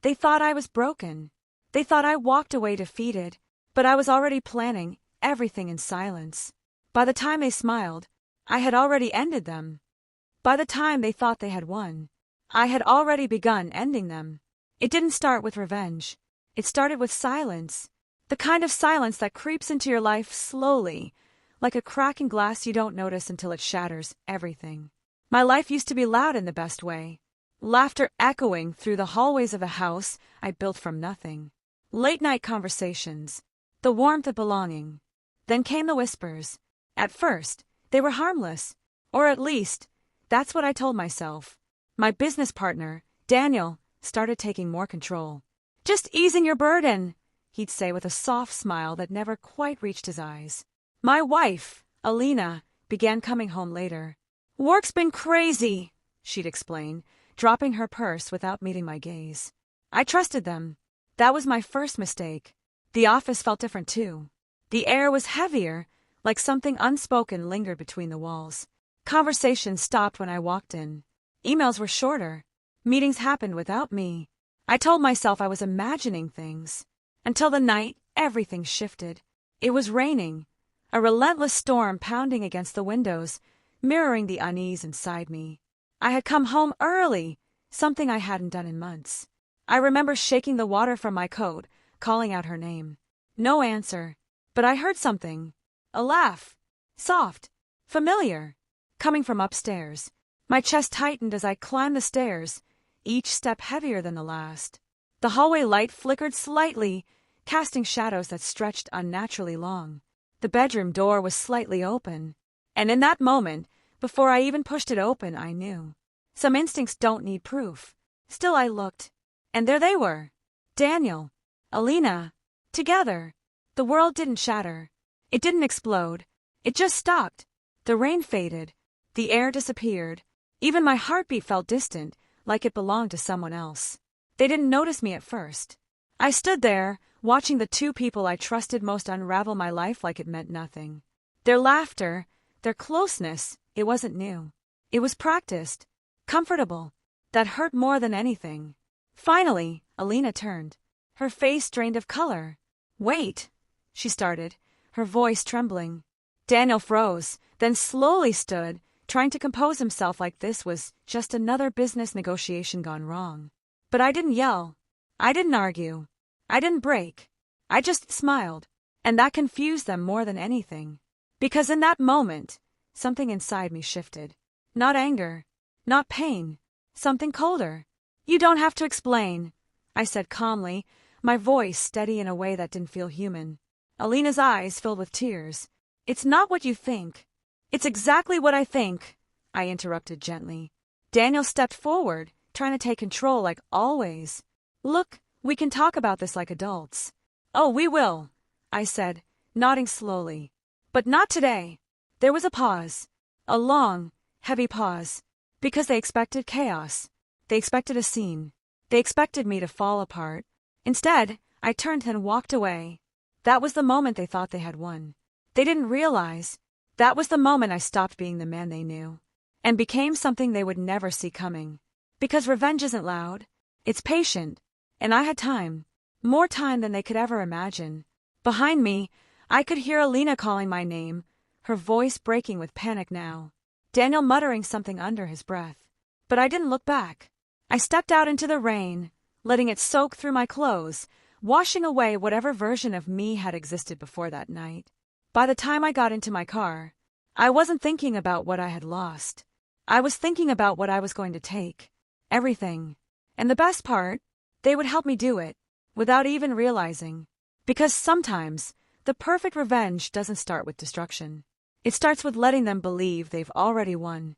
They thought I was broken. They thought I walked away defeated, but I was already planning everything in silence. By the time they smiled, I had already ended them. By the time they thought they had won, I had already begun ending them. It didn't start with revenge. It started with silence. The kind of silence that creeps into your life slowly, like a crack in glass you don't notice until it shatters everything. My life used to be loud in the best way. Laughter echoing through the hallways of a house I built from nothing. Late-night conversations. The warmth of belonging. Then came the whispers. At first, they were harmless. Or at least, that's what I told myself. My business partner, Daniel, started taking more control. "Just easing your burden," he'd say with a soft smile that never quite reached his eyes. My wife, Alina, began coming home later. "Work's been crazy," she'd explain, dropping her purse without meeting my gaze. I trusted them. That was my first mistake. The office felt different too. The air was heavier, like something unspoken lingered between the walls. Conversations stopped when I walked in. Emails were shorter. Meetings happened without me. I told myself I was imagining things. Until the night, everything shifted. It was raining. A relentless storm pounding against the windows, mirroring the unease inside me. I had come home early, something I hadn't done in months. I remember shaking the water from my coat, calling out her name. No answer. But I heard something. A laugh. Soft. Familiar. Coming from upstairs. My chest tightened as I climbed the stairs, each step heavier than the last. The hallway light flickered slightly, casting shadows that stretched unnaturally long. The bedroom door was slightly open. And in that moment, before I even pushed it open, I knew. Some instincts don't need proof. Still I looked. And there they were. Daniel. Alina. Together. The world didn't shatter. It didn't explode. It just stopped. The rain faded. The air disappeared. Even my heartbeat felt distant, like it belonged to someone else. They didn't notice me at first. I stood there, watching the two people I trusted most unravel my life like it meant nothing. Their laughter, their closeness, it wasn't new. It was practiced. Comfortable. That hurt more than anything. Finally, Alina turned. Her face drained of color. "Wait," she started, her voice trembling. Daniel froze, then slowly stood, trying to compose himself like this was just another business negotiation gone wrong. But I didn't yell. I didn't argue. I didn't break. I just smiled. And that confused them more than anything. Because in that moment, something inside me shifted. Not anger. Not pain. Something colder. "You don't have to explain," I said calmly, my voice steady in a way that didn't feel human. Alina's eyes filled with tears. "It's not what you think. It's exactly what I think," I interrupted gently. Daniel stepped forward, trying to take control like always. "Look, we can talk about this like adults." "Oh, we will," I said, nodding slowly. "But not today." There was a pause. A long, heavy pause. Because they expected chaos. They expected a scene. They expected me to fall apart. Instead, I turned and walked away. That was the moment they thought they had won. They didn't realize. That was the moment I stopped being the man they knew. And became something they would never see coming. Because revenge isn't loud. It's patient. And I had time. More time than they could ever imagine. Behind me, I could hear Alina calling my name, her voice breaking with panic now. Daniel muttering something under his breath. But I didn't look back. I stepped out into the rain, letting it soak through my clothes, washing away whatever version of me had existed before that night. By the time I got into my car, I wasn't thinking about what I had lost. I was thinking about what I was going to take. Everything. And the best part, they would help me do it, without even realizing. Because sometimes, the perfect revenge doesn't start with destruction. It starts with letting them believe they've already won.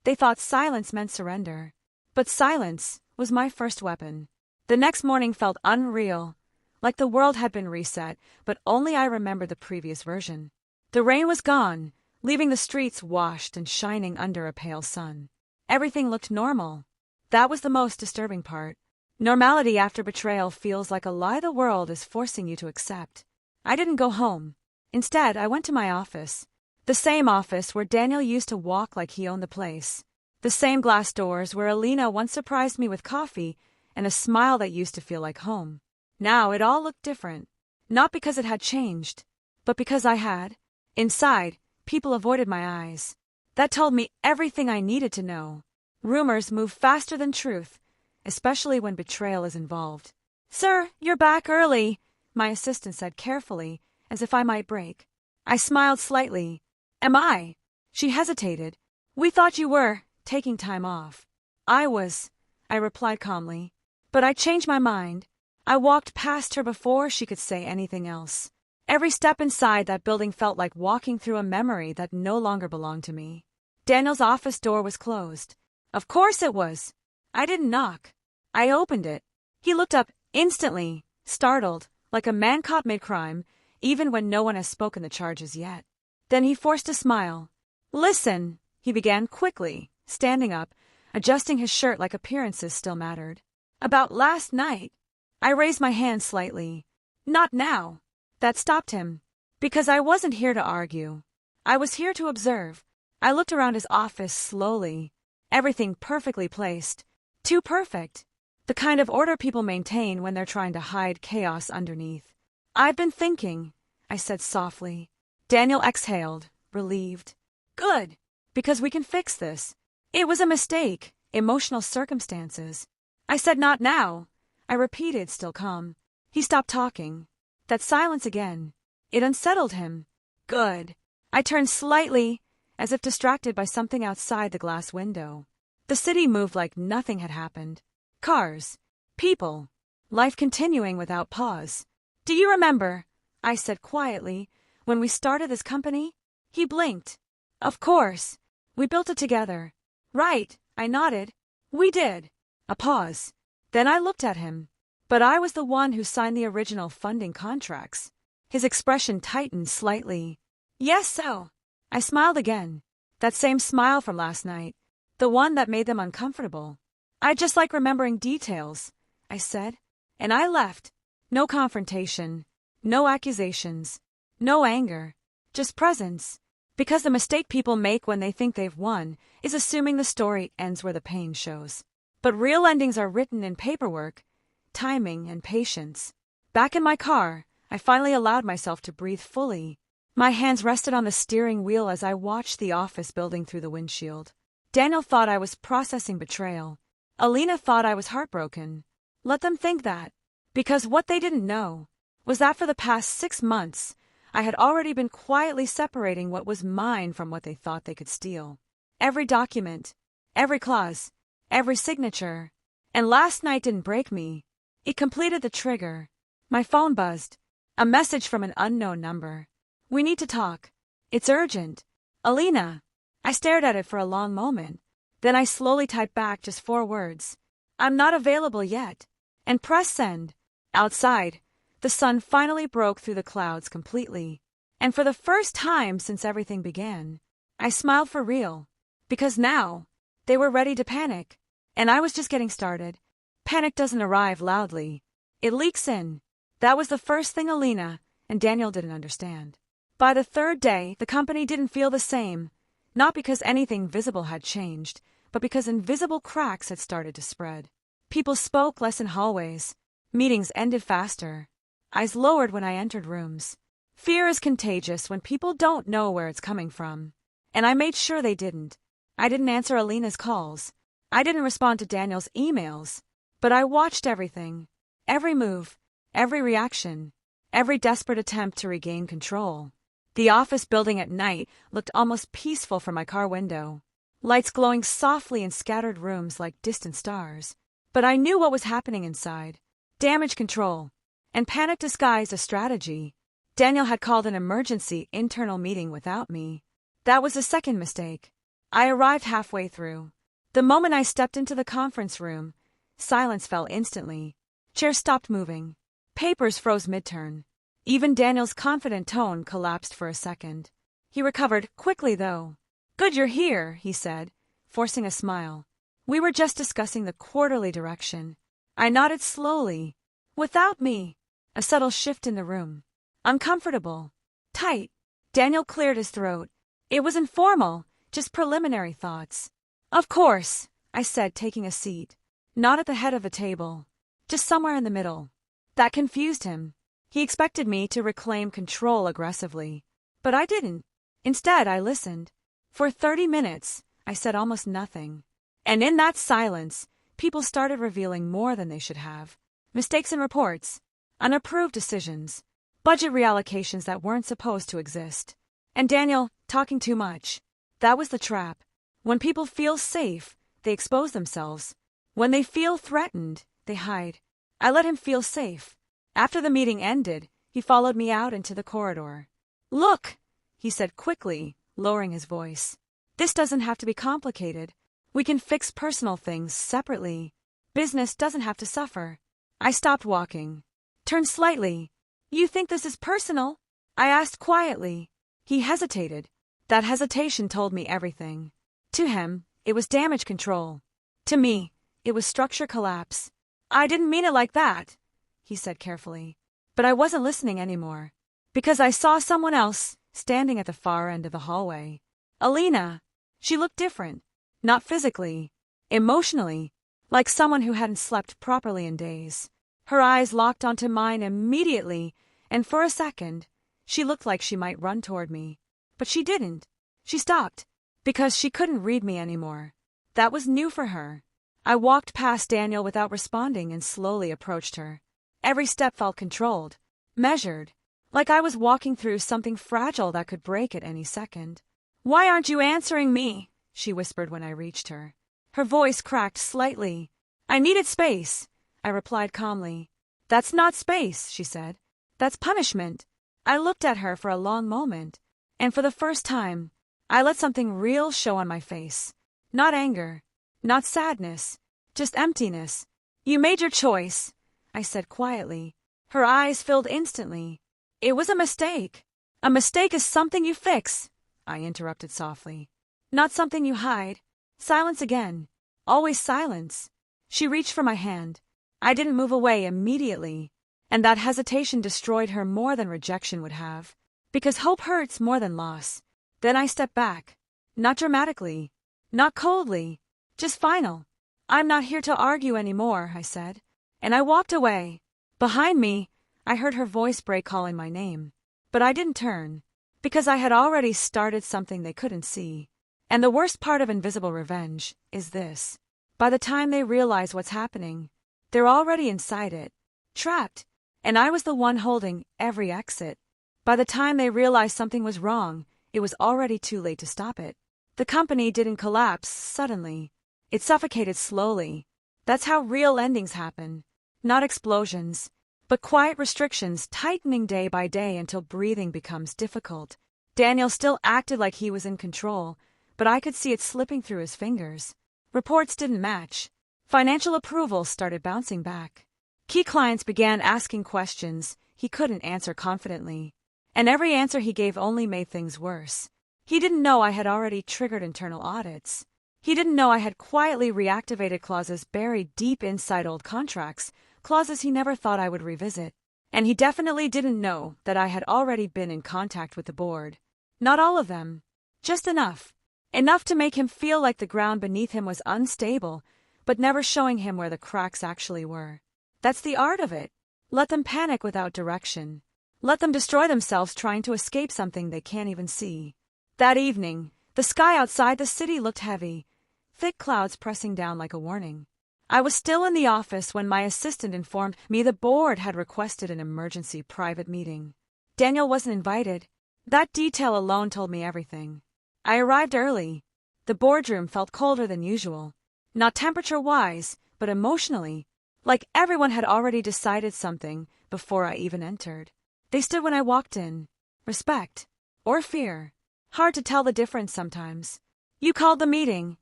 They thought silence meant surrender. But silence was my first weapon. The next morning felt unreal, like the world had been reset, but only I remembered the previous version. The rain was gone, leaving the streets washed and shining under a pale sun. Everything looked normal. That was the most disturbing part. Normality after betrayal feels like a lie the world is forcing you to accept. I didn't go home. Instead, I went to my office. The same office where Daniel used to walk like he owned the place. The same glass doors where Alina once surprised me with coffee and a smile that used to feel like home. Now it all looked different. Not because it had changed, but because I had. Inside, people avoided my eyes. That told me everything I needed to know. Rumors move faster than truth, especially when betrayal is involved. "Sir, you're back early," my assistant said carefully, as if I might break. I smiled slightly. "Am I?" She hesitated. "We thought you were taking time off." "I was," I replied calmly. But I changed my mind. I walked past her before she could say anything else. Every step inside that building felt like walking through a memory that no longer belonged to me. Daniel's office door was closed. Of course it was. I didn't knock. I opened it. He looked up instantly, startled, like a man caught mid-crime, even when no one has spoken the charges yet. Then he forced a smile. "Listen," he began quickly, standing up, adjusting his shirt like appearances still mattered. "About last night." I raised my hand slightly. "Not now." That stopped him. Because I wasn't here to argue. I was here to observe. I looked around his office slowly. Everything perfectly placed. Too perfect. The kind of order people maintain when they're trying to hide chaos underneath. "I've been thinking," I said softly. Daniel exhaled, relieved. "Good. Because we can fix this. It was a mistake, emotional circumstances." I said not now. I repeated, still calm. He stopped talking. That silence again. It unsettled him. Good. I turned slightly, as if distracted by something outside the glass window. The city moved like nothing had happened. Cars. People. Life continuing without pause. "Do you remember," I said quietly, "when we started this company?" He blinked. "Of course. We built it together." "Right," I nodded. "We did." A pause. Then I looked at him. But I was the one who signed the original funding contracts. His expression tightened slightly. "Yes, so." I smiled again. That same smile from last night. The one that made them uncomfortable. "I just like remembering details," I said. And I left. No confrontation. No accusations. No anger. Just presence. Because the mistake people make when they think they've won is assuming the story ends where the pain shows. But real endings are written in paperwork, timing, and patience. Back in my car, I finally allowed myself to breathe fully. My hands rested on the steering wheel as I watched the office building through the windshield. Daniel thought I was processing betrayal. Alina thought I was heartbroken. Let them think that. Because what they didn't know was that for the past 6 months, I had already been quietly separating what was mine from what they thought they could steal. Every document, every clause, every signature. And last night didn't break me. It completed the trigger. My phone buzzed. A message from an unknown number. "We need to talk. It's urgent. Alina." I stared at it for a long moment. Then I slowly typed back just 4 words. "I'm not available yet." And pressed send. Outside, the sun finally broke through the clouds completely. And for the first time since everything began, I smiled for real. Because now, they were ready to panic. And I was just getting started. Panic doesn't arrive loudly. It leaks in. That was the first thing Alina and Daniel didn't understand. By the 3rd day, the company didn't feel the same. Not because anything visible had changed, but because invisible cracks had started to spread. People spoke less in hallways. Meetings ended faster. Eyes lowered when I entered rooms. Fear is contagious when people don't know where it's coming from. And I made sure they didn't. I didn't answer Alina's calls. I didn't respond to Daniel's emails. But I watched everything. Every move. Every reaction. Every desperate attempt to regain control. The office building at night looked almost peaceful from my car window. Lights glowing softly in scattered rooms like distant stars. But I knew what was happening inside. Damage control. And panic disguised as strategy. Daniel had called an emergency internal meeting without me. That was the second mistake. I arrived halfway through. The moment I stepped into the conference room, silence fell instantly. Chairs stopped moving. Papers froze mid-turn. Even Daniel's confident tone collapsed for a second. He recovered quickly, though. "Good you're here," he said, forcing a smile. "We were just discussing the quarterly direction." I nodded slowly. "Without me." A subtle shift in the room. Uncomfortable. Tight. Daniel cleared his throat. It was informal, just preliminary thoughts. "Of course," I said, taking a seat. Not at the head of the table. Just somewhere in the middle. That confused him. He expected me to reclaim control aggressively. But I didn't. Instead, I listened. For 30 minutes, I said almost nothing. And in that silence, people started revealing more than they should have. Mistakes in reports, unapproved decisions, budget reallocations that weren't supposed to exist. And Daniel, talking too much. That was the trap. When people feel safe, they expose themselves. When they feel threatened, they hide. I let him feel safe. After the meeting ended, he followed me out into the corridor. "Look," he said quickly, lowering his voice. "This doesn't have to be complicated. We can fix personal things separately. Business doesn't have to suffer." I stopped walking. Turned slightly. "You think this is personal?" I asked quietly. He hesitated. That hesitation told me everything. To him, it was damage control. To me, it was structure collapse. "I didn't mean it like that," he said carefully. But I wasn't listening anymore. Because I saw someone else standing at the far end of the hallway. Alina. She looked different. Not physically. Emotionally. Like someone who hadn't slept properly in days. Her eyes locked onto mine immediately, and for a second, she looked like she might run toward me. But she didn't. She stopped. Because she couldn't read me anymore. That was new for her. I walked past Daniel without responding and slowly approached her. Every step felt controlled, measured, like I was walking through something fragile that could break at any second. "Why aren't you answering me?" she whispered when I reached her. Her voice cracked slightly. "I needed space," I replied calmly. "That's not space," she said. "That's punishment." I looked at her for a long moment, and for the first time, I let something real show on my face. Not anger, not sadness, just emptiness. "You made your choice," I said quietly. Her eyes filled instantly. "It was a mistake." "A mistake is something you fix," I interrupted softly. "Not something you hide." Silence again. Always silence. She reached for my hand. I didn't move away immediately, and that hesitation destroyed her more than rejection would have. Because hope hurts more than loss. Then I stepped back. Not dramatically. Not coldly. Just final. "I'm not here to argue anymore," I said. And I walked away. Behind me, I heard her voice break calling my name. But I didn't turn. Because I had already started something they couldn't see. And the worst part of invisible revenge is this. By the time they realize what's happening, they're already inside it. Trapped. And I was the one holding every exit. By the time they realized something was wrong, it was already too late to stop it. The company didn't collapse suddenly. It suffocated slowly. That's how real endings happen. Not explosions, but quiet restrictions tightening day by day until breathing becomes difficult. Daniel still acted like he was in control, but I could see it slipping through his fingers. Reports didn't match. Financial approval started bouncing back. Key clients began asking questions he couldn't answer confidently. And every answer he gave only made things worse. He didn't know I had already triggered internal audits. He didn't know I had quietly reactivated clauses buried deep inside old contracts, clauses he never thought I would revisit. And he definitely didn't know that I had already been in contact with the board. Not all of them. Just enough. Enough to make him feel like the ground beneath him was unstable, but never showing him where the cracks actually were. That's the art of it. Let them panic without direction. Let them destroy themselves trying to escape something they can't even see. That evening, the sky outside the city looked heavy, thick clouds pressing down like a warning. I was still in the office when my assistant informed me the board had requested an emergency private meeting. Daniel wasn't invited. That detail alone told me everything. I arrived early. The boardroom felt colder than usual. Not temperature-wise, but emotionally. Like everyone had already decided something before I even entered. They stood when I walked in. Respect. Or fear. Hard to tell the difference sometimes. "You called the meeting,"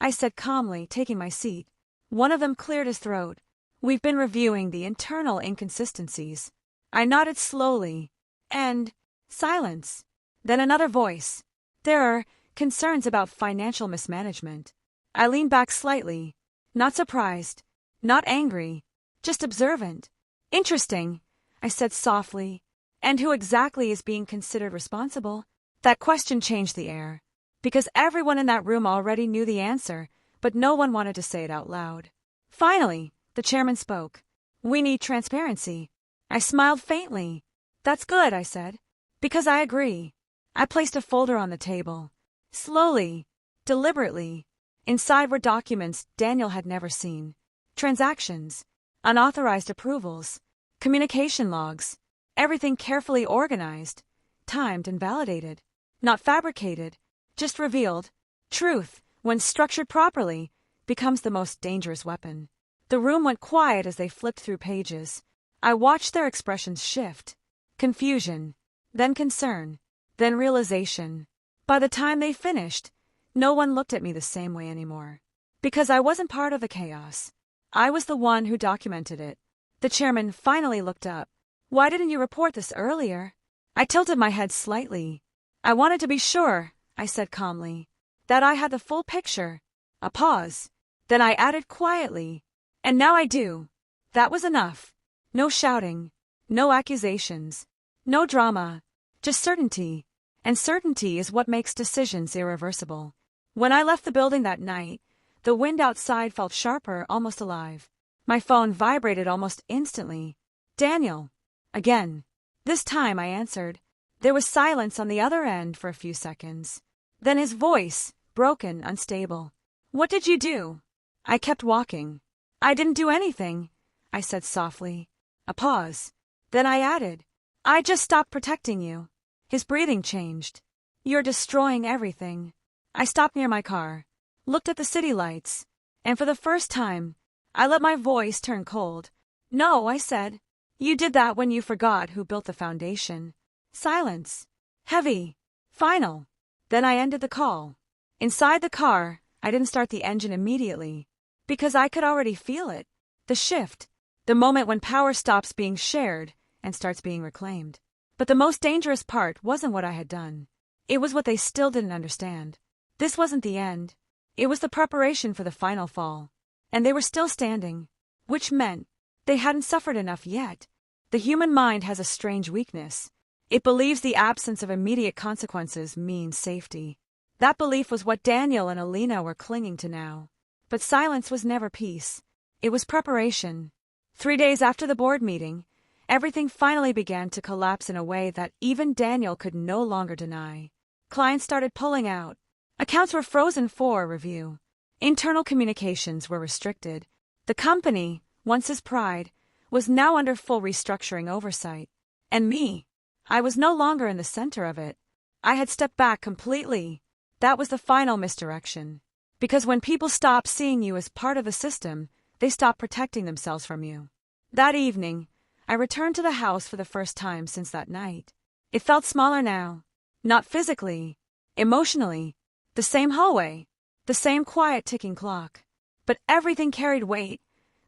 I said calmly, taking my seat. One of them cleared his throat. "We've been reviewing the internal inconsistencies." I nodded slowly. And silence. Then another voice. "There are concerns about financial mismanagement." I leaned back slightly. Not surprised. Not angry. Just observant. "Interesting," I said softly. "And who exactly is being considered responsible?" That question changed the air. Because everyone in that room already knew the answer, but no one wanted to say it out loud. Finally, the chairman spoke. We need transparency. I smiled faintly. That's good, I said. Because I agree. I placed a folder on the table. Slowly, deliberately. Inside were documents Daniel had never seen. Transactions, unauthorized approvals, communication logs, everything carefully organized, timed and validated. Not fabricated, just revealed. Truth, when structured properly, becomes the most dangerous weapon. The room went quiet as they flipped through pages. I watched their expressions shift. Confusion, then concern, then realization. By the time they finished, no one looked at me the same way anymore. Because I wasn't part of the chaos. I was the one who documented it. The chairman finally looked up. Why didn't you report this earlier? I tilted my head slightly. I wanted to be sure, I said calmly, that I had the full picture. A pause. Then I added quietly, and now I do. That was enough. No shouting, no accusations, no drama, just certainty. And certainty is what makes decisions irreversible. When I left the building that night, the wind outside felt sharper, almost alive. My phone vibrated almost instantly. Daniel. Again. This time I answered. There was silence on the other end for a few seconds. Then his voice, broken, unstable. What did you do? I kept walking. I didn't do anything, I said softly. A pause. Then I added, I just stopped protecting you. His breathing changed. You're destroying everything. I stopped near my car, looked at the city lights, and for the first time, I let my voice turn cold. No, I said. You did that when you forgot who built the foundation. Silence. Heavy. Final. Then I ended the call. Inside the car, I didn't start the engine immediately, because I could already feel it. The shift. The moment when power stops being shared and starts being reclaimed. But the most dangerous part wasn't what I had done. It was what they still didn't understand. This wasn't the end. It was the preparation for the final fall. And they were still standing. Which meant they hadn't suffered enough yet. The human mind has a strange weakness. It believes the absence of immediate consequences means safety. That belief was what Daniel and Alina were clinging to now. But silence was never peace. It was preparation. 3 days after the board meeting, everything finally began to collapse in a way that even Daniel could no longer deny. Clients started pulling out. Accounts were frozen for review. Internal communications were restricted. The company, once his pride, was now under full restructuring oversight. And me, I was no longer in the center of it. I had stepped back completely. That was the final misdirection. Because when people stop seeing you as part of the system, they stop protecting themselves from you. That evening, I returned to the house for the first time since that night. It felt smaller now. Not physically, emotionally. The same hallway, the same quiet ticking clock. But everything carried weight.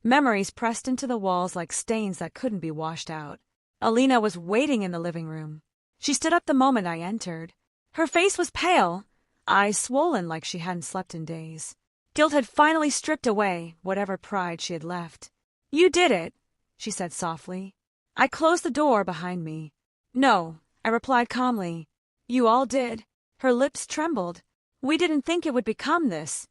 Memories pressed into the walls like stains that couldn't be washed out. Alina was waiting in the living room. She stood up the moment I entered. Her face was pale, eyes swollen like she hadn't slept in days. Guilt had finally stripped away whatever pride she had left. You did it, she said softly. I closed the door behind me. No, I replied calmly. You all did. Her lips trembled. We didn't think it would become this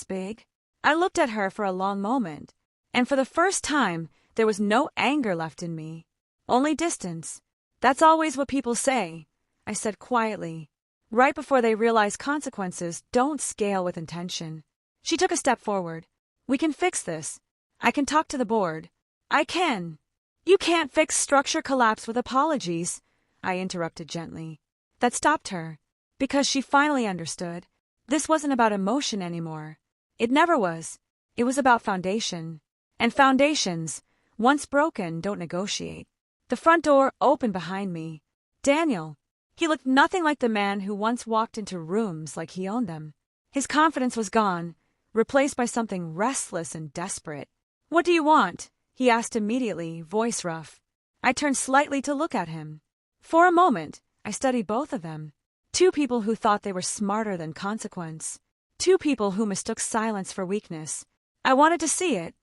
big. I looked at her for a long moment, and for the first time, there was no anger left in me. Only distance. That's always what people say, I said quietly, right before they realize consequences don't scale with intention. She took a step forward. We can fix this. I can talk to the board. I can. You can't fix structure collapse with apologies, I interrupted gently. That stopped her, because she finally understood. This wasn't about emotion anymore. It never was. It was about foundation. And foundations, once broken, don't negotiate. The front door opened behind me. Daniel. He looked nothing like the man who once walked into rooms like he owned them. His confidence was gone, replaced by something restless and desperate. What do you want? He asked immediately, voice rough. I turned slightly to look at him. For a moment, I studied both of them. Two people who thought they were smarter than consequence. Two people who mistook silence for weakness. I wanted to see it,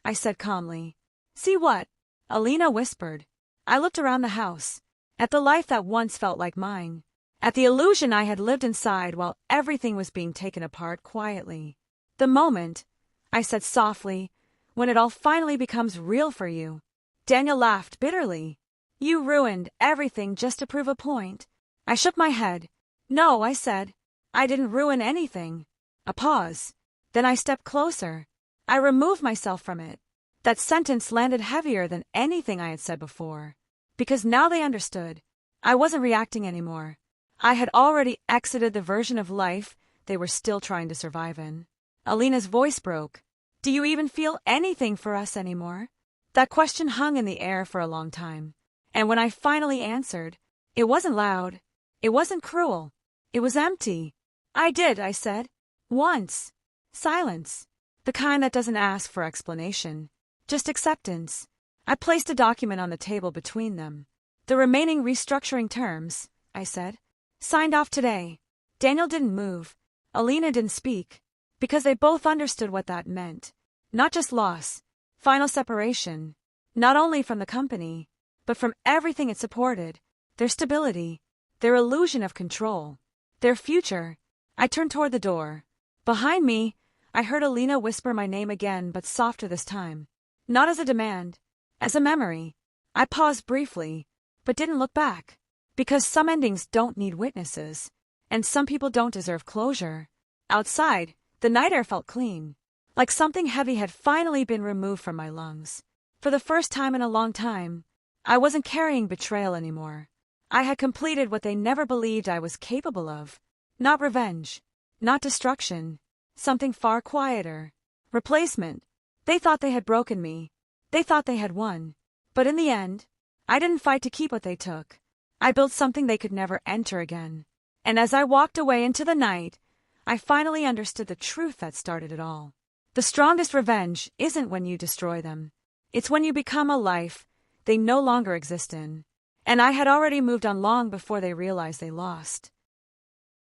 I said calmly. See what? Alina whispered. I looked around the house, at the life that once felt like mine, at the illusion I had lived inside while everything was being taken apart quietly. The moment, I said softly, when it all finally becomes real for you. Daniel laughed bitterly. You ruined everything just to prove a point. I shook my head. No, I said. I didn't ruin anything. A pause. Then I stepped closer. I removed myself from it. That sentence landed heavier than anything I had said before. Because now they understood. I wasn't reacting anymore. I had already exited the version of life they were still trying to survive in. Alina's voice broke. Do you even feel anything for us anymore? That question hung in the air for a long time. And when I finally answered, it wasn't loud. It wasn't cruel. It was empty. I did, I said. Once. Silence. The kind that doesn't ask for explanation. Just acceptance. I placed a document on the table between them. The remaining restructuring terms, I said. Signed off today. Daniel didn't move. Alina didn't speak. Because they both understood what that meant. Not just loss. Final separation. Not only from the company, but from everything it supported. Their stability. Their illusion of control. Their future. I turned toward the door. Behind me, I heard Alina whisper my name again, but softer this time. Not as a demand. As a memory. I paused briefly, but didn't look back. Because some endings don't need witnesses. And some people don't deserve closure. Outside, the night air felt clean. Like something heavy had finally been removed from my lungs. For the first time in a long time, I wasn't carrying betrayal anymore. I had completed what they never believed I was capable of. Not revenge. Not destruction. Something far quieter. Replacement. They thought they had broken me. They thought they had won. But in the end, I didn't fight to keep what they took. I built something they could never enter again. And as I walked away into the night, I finally understood the truth that started it all. The strongest revenge isn't when you destroy them. It's when you become a life they no longer exist in. And I had already moved on long before they realized they lost.